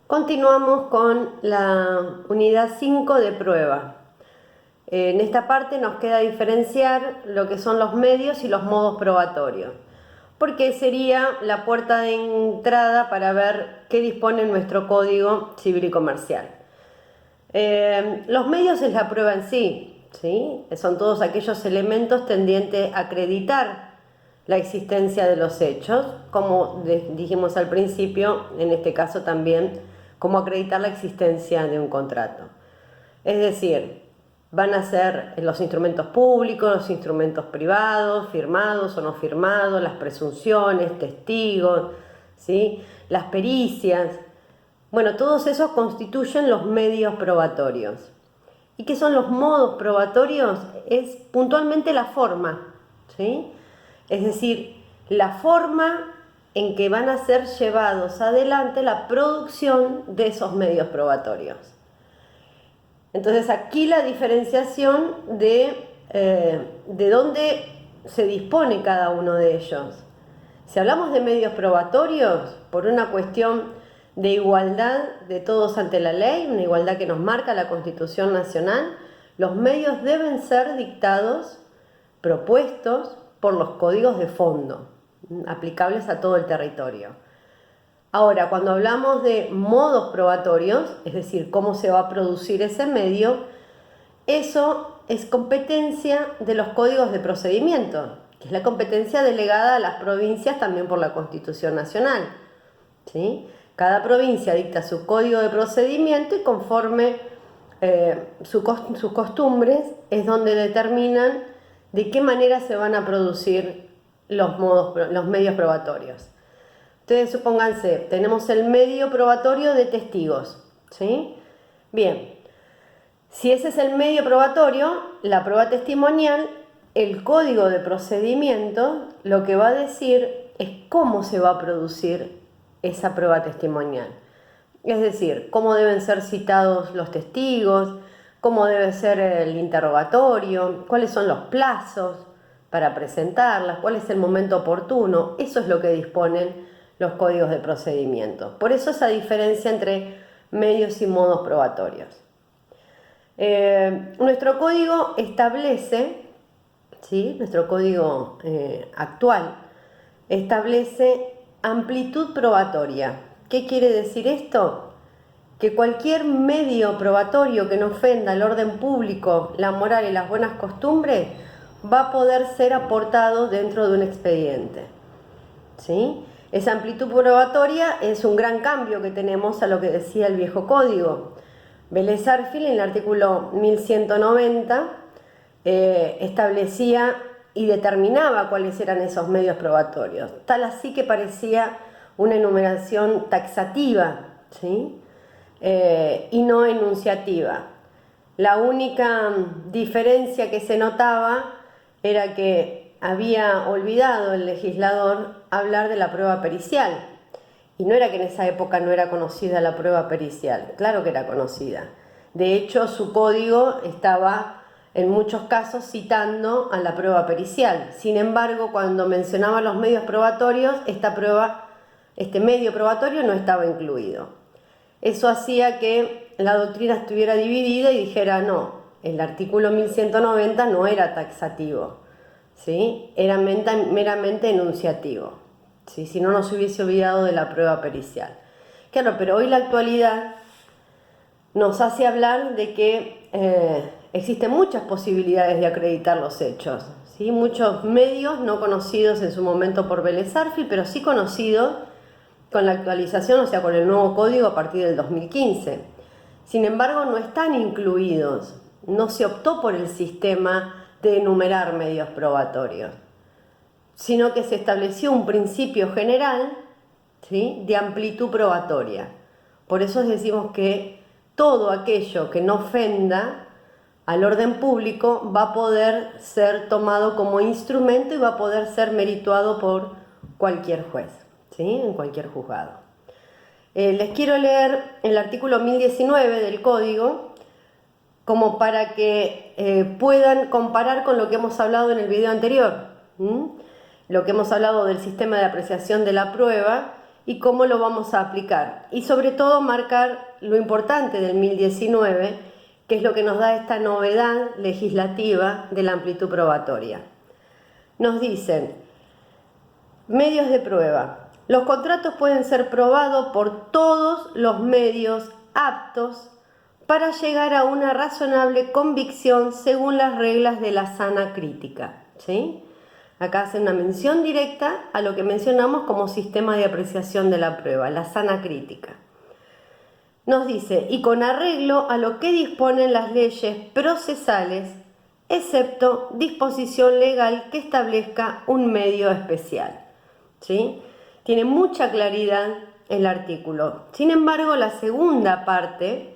Continuamos con la unidad 5 de prueba. En esta parte nos queda diferenciar lo que son los medios y los modos probatorios, porque sería la puerta de entrada para ver qué dispone nuestro Código Civil y Comercial. Los medios es la prueba en sí, ¿sí? Son todos aquellos elementos tendientes a acreditar la existencia de los hechos, como dijimos al principio, en este caso también, como acreditar la existencia de un contrato. Es decir, van a ser los instrumentos públicos, los instrumentos privados, firmados o no firmados, las presunciones, testigos, ¿sí? Las pericias. Bueno, todos esos constituyen los medios probatorios. ¿Y qué son los modos probatorios? Es puntualmente la forma, ¿sí? Es decir, la forma en que van a ser llevados adelante la producción de esos medios probatorios. Entonces aquí la diferenciación de dónde se dispone cada uno de ellos. Si hablamos de medios probatorios, por una cuestión de igualdad de todos ante la ley, una igualdad que nos marca la Constitución Nacional, los medios deben ser dictados, propuestos por los códigos de fondo, aplicables a todo el territorio. Ahora, cuando hablamos de modos probatorios, es decir, cómo se va a producir ese medio, eso es competencia de los códigos de procedimiento, que es la competencia delegada a las provincias también por la Constitución Nacional, ¿sí? Cada provincia dicta su código de procedimiento y conforme sus costumbres es donde determinan de qué manera se van a producir los medios probatorios. Entonces, supónganse, tenemos el medio probatorio de testigos, ¿sí? Bien, si ese es el medio probatorio, la prueba testimonial, el código de procedimiento lo que va a decir es cómo se va a producir esa prueba testimonial. Es decir, cómo deben ser citados los testigos, cómo debe ser el interrogatorio, cuáles son los plazos para presentarlas, cuál es el momento oportuno. Eso es lo que disponen los códigos de procedimiento. Por eso esa diferencia entre medios y modos probatorios. Nuestro código establece, ¿sí? Nuestro código actual establece amplitud probatoria. ¿Qué quiere decir esto? Que cualquier medio probatorio que no ofenda el orden público, la moral y las buenas costumbres va a poder ser aportado dentro de un expediente, ¿sí? Esa amplitud probatoria es un gran cambio que tenemos a lo que decía el viejo código. Vélez Arfield, en el artículo 1190, establecía y determinaba cuáles eran esos medios probatorios, tal así que parecía una enumeración taxativa, ¿sí? Y no enunciativa. La única diferencia que se notaba era que había olvidado el legislador hablar de la prueba pericial. Y no era que en esa época no era conocida la prueba pericial, claro que era conocida. De hecho, su código estaba en muchos casos citando a la prueba pericial. Sin embargo, cuando mencionaba los medios probatorios, este medio probatorio no estaba incluido. Eso hacía que la doctrina estuviera dividida y dijera, no, el artículo 1190 no era taxativo, ¿sí? Era meramente enunciativo, ¿sí? Si no nos hubiese olvidado de la prueba pericial. Claro, pero hoy la actualidad nos hace hablar de que existen muchas posibilidades de acreditar los hechos, ¿sí? Muchos medios no conocidos en su momento por Vélez Arfield, pero sí conocidos con la actualización, o sea, con el nuevo código a partir del 2015. Sin embargo, no están incluidos, no se optó por el sistema de enumerar medios probatorios, sino que se estableció un principio general, ¿sí?, de amplitud probatoria. Por eso decimos que todo aquello que no ofenda al orden público va a poder ser tomado como instrumento y va a poder ser merituado por cualquier juez, ¿sí?, en cualquier juzgado. Les quiero leer el artículo 1019 del Código como para que puedan comparar con lo que hemos hablado en el video anterior, lo que hemos hablado del sistema de apreciación de la prueba y cómo lo vamos a aplicar. Y sobre todo marcar lo importante del 1019, que es lo que nos da esta novedad legislativa de la amplitud probatoria. Nos dicen, medios de prueba. Los contratos pueden ser probados por todos los medios aptos para llegar a una razonable convicción según las reglas de la sana crítica, ¿sí? Acá hace una mención directa a lo que mencionamos como sistema de apreciación de la prueba, la sana crítica. Nos dice, y con arreglo a lo que disponen las leyes procesales, excepto disposición legal que establezca un medio especial, ¿sí? Tiene mucha claridad el artículo. Sin embargo, la segunda parte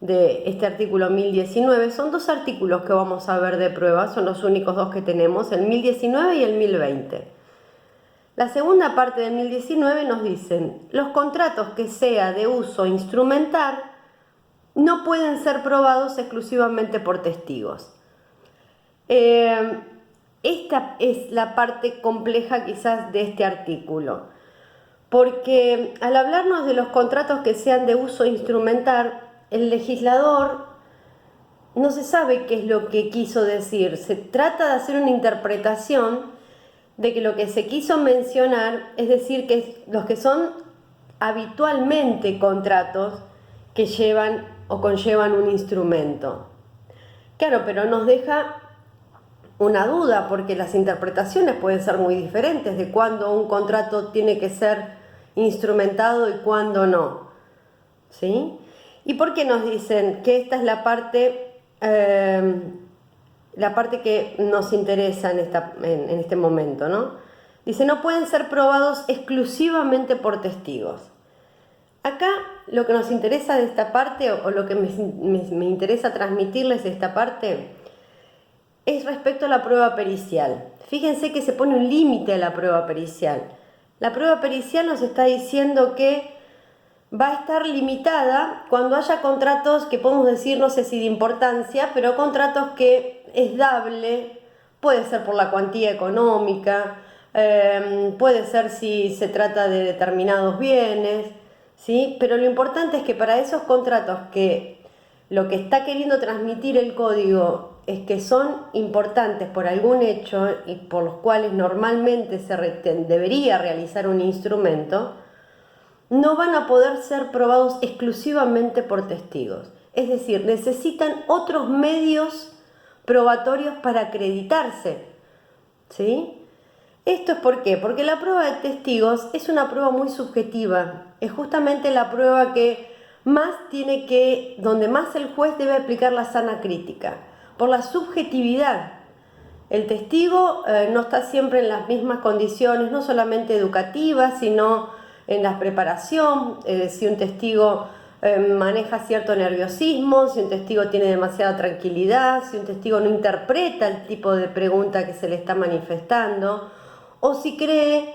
de este artículo 1019 son dos artículos que vamos a ver de prueba, son los únicos dos que tenemos, el 1019 y el 1020. La segunda parte del 1019 nos dicen, los contratos que sea de uso instrumental no pueden ser probados exclusivamente por testigos. Esta es la parte compleja quizás de este artículo, porque al hablarnos de los contratos que sean de uso instrumental, el legislador no se sabe qué es lo que quiso decir. Se trata de hacer una interpretación de que lo que se quiso mencionar es decir que los que son habitualmente contratos que llevan o conllevan un instrumento. Claro, pero nos deja una duda porque las interpretaciones pueden ser muy diferentes de cuándo un contrato tiene que ser instrumentado y cuándo no, ¿sí? ¿Y por qué nos dicen que esta es la parte que nos interesa en este momento, ¿no? Dice, no pueden ser probados exclusivamente por testigos. Acá lo que nos interesa de esta parte, o lo que me interesa transmitirles de esta parte, es respecto a la prueba pericial. Fíjense que se pone un límite a la prueba pericial. La prueba pericial nos está diciendo que va a estar limitada cuando haya contratos que podemos decir, no sé si de importancia, pero contratos que es dable, puede ser por la cuantía económica, puede ser si se trata de determinados bienes, ¿sí? Pero lo importante es que para esos contratos que lo que está queriendo transmitir el código es que son importantes por algún hecho y por los cuales normalmente debería realizar un instrumento, no van a poder ser probados exclusivamente por testigos. Es decir, necesitan otros medios probatorios para acreditarse, ¿sí? ¿Esto es por qué? Porque la prueba de testigos es una prueba muy subjetiva. Es justamente la prueba que donde más el juez debe aplicar la sana crítica, por la subjetividad. El testigo no está siempre en las mismas condiciones, no solamente educativas, sino en la preparación, si un testigo maneja cierto nerviosismo, si un testigo tiene demasiada tranquilidad, si un testigo no interpreta el tipo de pregunta que se le está manifestando, o si cree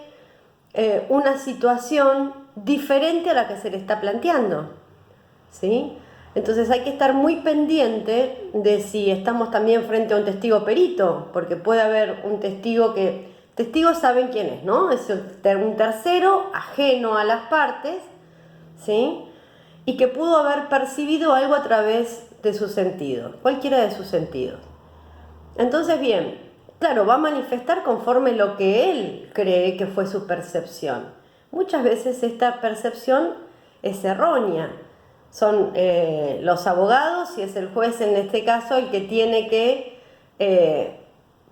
una situación diferente a la que se le está planteando, ¿sí? Entonces hay que estar muy pendiente de si estamos también frente a un testigo perito, porque puede haber un testigo que... Testigos saben quién es, ¿no? Es un tercero ajeno a las partes, ¿sí? Y que pudo haber percibido algo a través de sus sentidos, cualquiera de sus sentidos. Entonces, bien, claro, va a manifestar conforme lo que él cree que fue su percepción. Muchas veces esta percepción es errónea. Son los abogados, y es el juez en este caso el que tiene que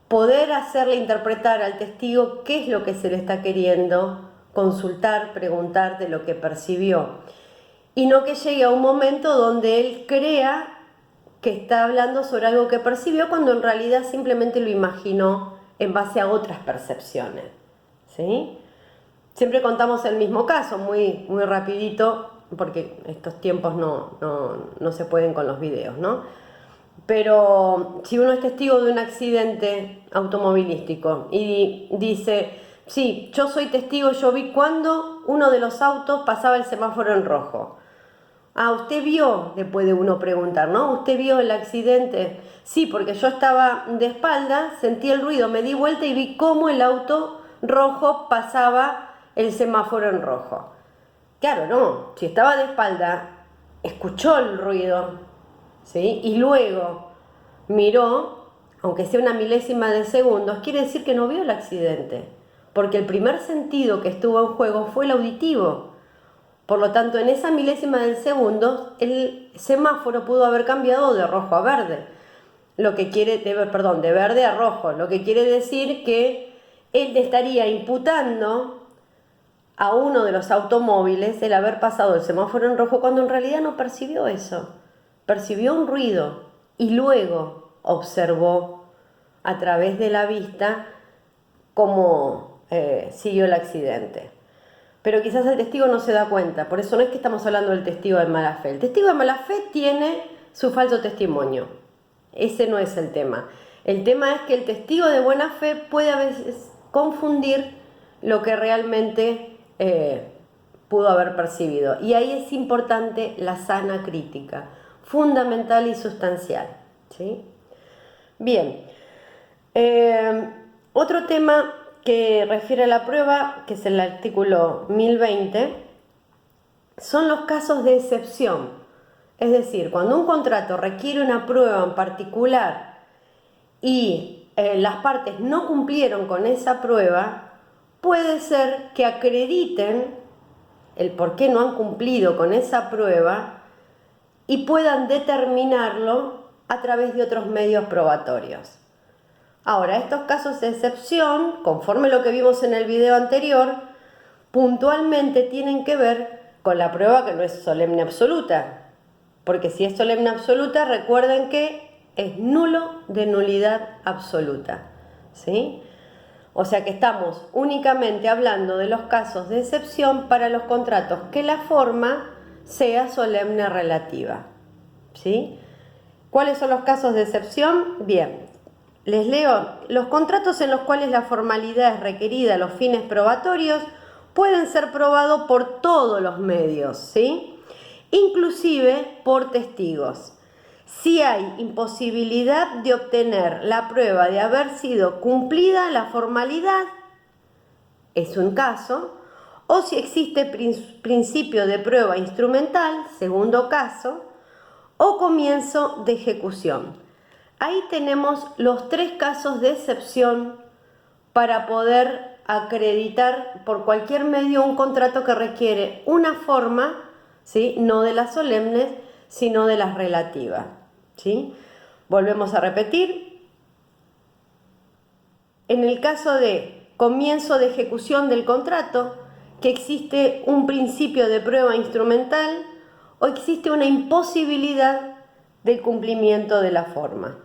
poder hacerle interpretar al testigo qué es lo que se le está queriendo consultar, preguntar de lo que percibió. Y no que llegue a un momento donde él crea que está hablando sobre algo que percibió cuando en realidad simplemente lo imaginó en base a otras percepciones, ¿sí? Siempre contamos el mismo caso, muy rapidito, porque estos tiempos no se pueden con los videos, ¿no? Pero si uno es testigo de un accidente automovilístico y dice, sí, yo soy testigo, yo vi cuando uno de los autos pasaba el semáforo en rojo. Ah, ¿usted vio? Le puede uno preguntar, ¿no? ¿Usted vio el accidente? Sí, porque yo estaba de espalda, sentí el ruido, me di vuelta y vi cómo el auto rojo pasaba el semáforo en rojo. Claro, no, si estaba de espalda, escuchó el ruido, ¿sí? Y luego miró, aunque sea una milésima de segundos, quiere decir que no vio el accidente, porque el primer sentido que estuvo en juego fue el auditivo. Por lo tanto, en esa milésima del segundo, el semáforo pudo haber cambiado de rojo a verde, de verde a rojo, lo que quiere decir que él estaría imputando a uno de los automóviles el haber pasado el semáforo en rojo cuando en realidad no percibió eso. Percibió un ruido y luego observó a través de la vista cómo siguió el accidente. Pero quizás el testigo no se da cuenta, por eso no es que estamos hablando del testigo de mala fe. El testigo de mala fe tiene su falso testimonio. Ese no es el tema. El tema es que el testigo de buena fe puede a veces confundir lo que realmente pudo haber percibido. Y ahí es importante la sana crítica, fundamental y sustancial, ¿sí? Bien, otro tema que refiere a la prueba, que es el artículo 1020, son los casos de excepción. Es decir, cuando un contrato requiere una prueba en particular y las partes no cumplieron con esa prueba, puede ser que acrediten el por qué no han cumplido con esa prueba y puedan determinarlo a través de otros medios probatorios. Ahora, estos casos de excepción, conforme lo que vimos en el video anterior, puntualmente tienen que ver con la prueba que no es solemne absoluta. Porque si es solemne absoluta, recuerden que es nulo de nulidad absoluta, ¿sí? O sea que estamos únicamente hablando de los casos de excepción para los contratos que la forma sea solemne relativa, ¿sí? ¿Cuáles son los casos de excepción? Bien, les leo. Los contratos en los cuales la formalidad es requerida a los fines probatorios pueden ser probados por todos los medios, ¿sí? Inclusive por testigos. Si hay imposibilidad de obtener la prueba de haber sido cumplida la formalidad, es un caso, o si existe principio de prueba instrumental, segundo caso, o comienzo de ejecución. Ahí tenemos los tres casos de excepción para poder acreditar por cualquier medio un contrato que requiere una forma, ¿sí? No de las solemnes, sino de las relativas, ¿sí? Volvemos a repetir. En el caso de comienzo de ejecución del contrato, que existe un principio de prueba instrumental o existe una imposibilidad del cumplimiento de la forma.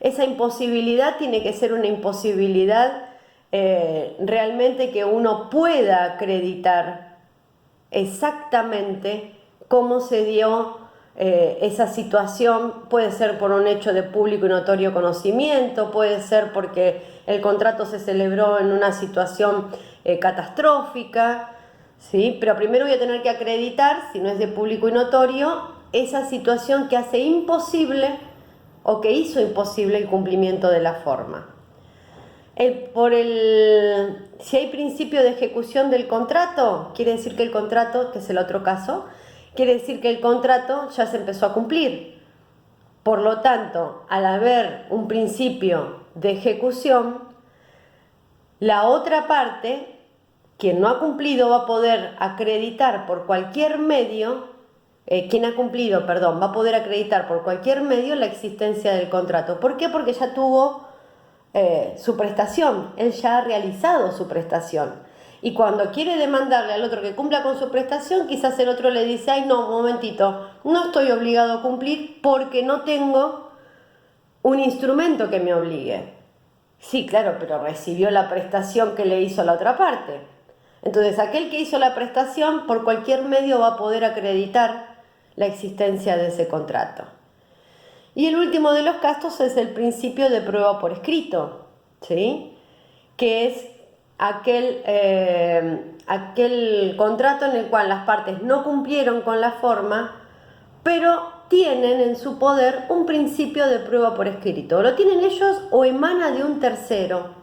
Esa imposibilidad tiene que ser una imposibilidad realmente que uno pueda acreditar exactamente cómo se dio esa situación. Puede ser por un hecho de público y notorio conocimiento, puede ser porque el contrato se celebró en una situación catastrófica, ¿sí? Pero primero voy a tener que acreditar, si no es de público y notorio, esa situación que hace imposible o que hizo imposible el cumplimiento de la forma. Si hay principio de ejecución del contrato, quiere decir que el contrato, que es el otro caso, quiere decir que el contrato ya se empezó a cumplir. Por lo tanto, al haber un principio de ejecución, la otra parte, quien no ha cumplido, va a poder acreditar por cualquier medio, va a poder acreditar por cualquier medio la existencia del contrato. ¿Por qué? Porque ya tuvo su prestación, él ya ha realizado su prestación. Y cuando quiere demandarle al otro que cumpla con su prestación, quizás el otro le dice, ay no, un momentito, no estoy obligado a cumplir porque no tengo un instrumento que me obligue. Sí, claro, pero recibió la prestación que le hizo la otra parte. Entonces, aquel que hizo la prestación, por cualquier medio va a poder acreditar la existencia de ese contrato. Y el último de los casos es el principio de prueba por escrito, ¿sí? Que es aquel contrato en el cual las partes no cumplieron con la forma, pero tienen en su poder un principio de prueba por escrito. Lo tienen ellos o emana de un tercero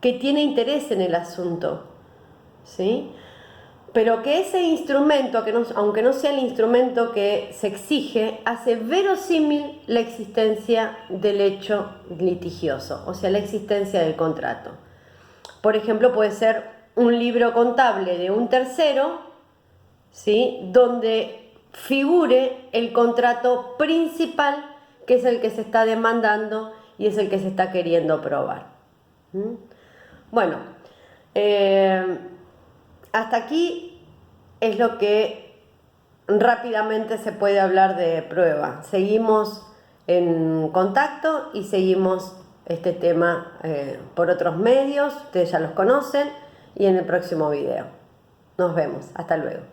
que tiene interés en el asunto. ¿sí? Pero que ese instrumento, aunque no sea el instrumento que se exige, hace verosímil la existencia del hecho litigioso, o sea, la existencia del contrato. Por ejemplo, puede ser un libro contable de un tercero, ¿sí? Donde figure el contrato principal, que es el que se está demandando y es el que se está queriendo probar. ¿Mm? Bueno, hasta aquí es lo que rápidamente se puede hablar de prueba. Seguimos en contacto y seguimos este tema por otros medios, ustedes ya los conocen, y en el próximo video. Nos vemos, hasta luego.